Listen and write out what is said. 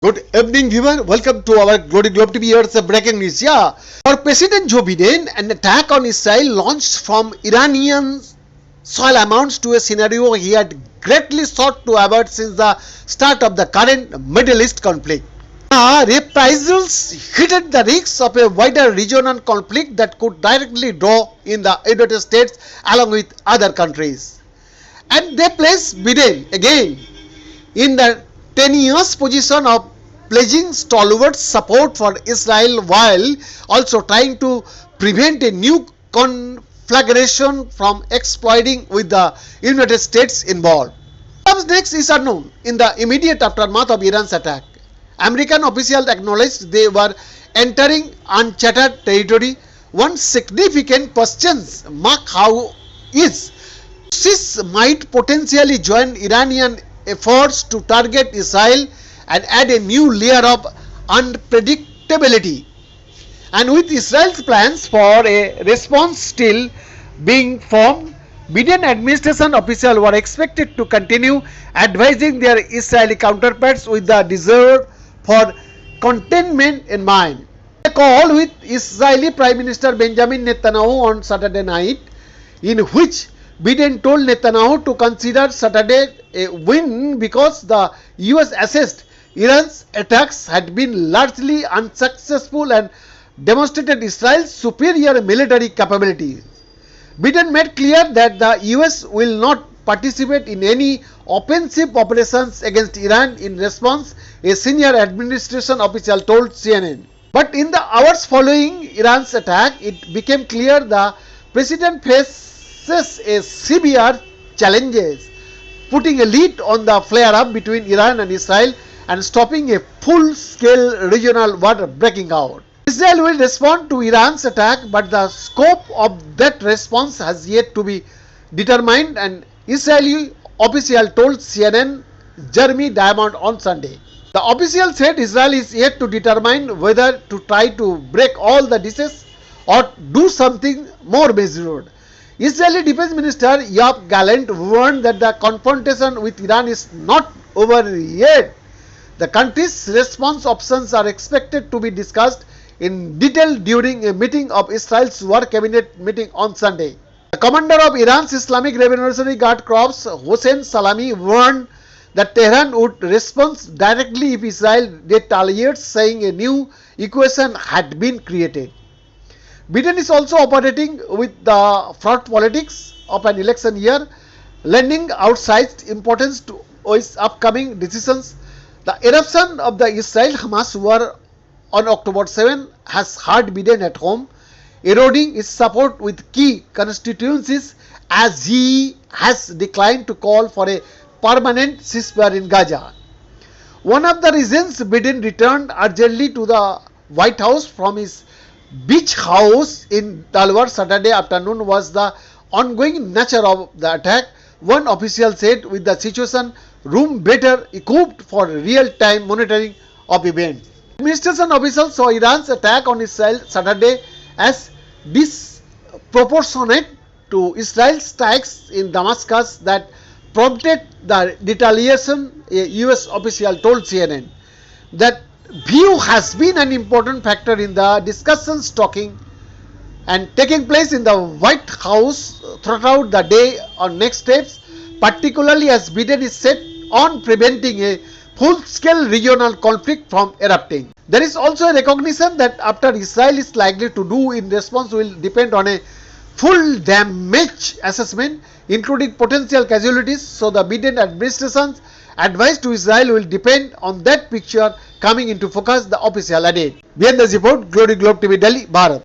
Good evening, viewer. Welcome to our Glory Globe TV. Here's the breaking news. For President Joe Biden, an attack on Israel launched from Iranian soil amounts to a scenario he had greatly sought to avoid since the start of the current Middle East conflict. Reprisals hinted the risks of a wider regional conflict that could directly draw in the United States along with other countries. And they place Biden again in the tenuous position of pledging stalwart support for Israel while also trying to prevent a new conflagration from exploding with the United States involved. What comes next is unknown. In the immediate aftermath of Iran's attack, American officials acknowledged they were entering uncharted territory. One significant question mark how is ISIS might potentially join Iranian efforts to target Israel and add a new layer of unpredictability. And with Israel's plans for a response still being formed, Biden administration officials were expected to continue advising their Israeli counterparts with the desire for containment in mind. A call with Israeli Prime Minister Benjamin Netanyahu on Saturday night, in which Biden told Netanyahu to consider Saturday a win because the US assessed Iran's attacks had been largely unsuccessful and demonstrated Israel's superior military capabilities. Biden made clear that the US will not participate in any offensive operations against Iran in response, a senior administration official told CNN. But in the hours following Iran's attack, it became clear the president faces a severe challenges, putting a lid on the flare-up between Iran and Israel and stopping a full-scale regional war breaking out. Israel will respond to Iran's attack, but the scope of that response has yet to be determined, an Israeli official told CNN Jeremy Diamond on Sunday. The official said Israel is yet to determine whether to try to break all the dishes or do something more measured. Israeli Defense Minister Yoav Gallant warned that the confrontation with Iran is not over yet. The country's response options are expected to be discussed in detail during a meeting of Israel's War Cabinet meeting on Sunday. The commander of Iran's Islamic Revolutionary Guard Corps, Hossein Salami, warned that Tehran would respond directly if Israel retaliates, saying a new equation had been created. Biden is also operating with the fraught politics of an election year, lending outsized importance to its upcoming decisions. The eruption of the Israel-Hamas war on October 7 has hurt Biden at home, eroding his support with key constituencies as he has declined to call for a permanent ceasefire in Gaza. One of the reasons Biden returned urgently to the White House from his beach house in Delaware Saturday afternoon was the ongoing nature of the attack. One official said, with the situation room better equipped for real-time monitoring of events. Administration officials saw Iran's attack on Israel Saturday as disproportionate to Israel's strikes in Damascus that prompted the retaliation, a US official told CNN. That view has been an important factor in the discussions taking place in the White House throughout the day on next steps, particularly as Biden is set on preventing a full-scale regional conflict from erupting. There is also a recognition that after Israel is likely to do in response will depend on a full damage assessment, including potential casualties, so the Biden administration's advice to Israel will depend on that picture coming into focus, the official added. Behind the report, Glory Globe TV, Delhi, Bharat.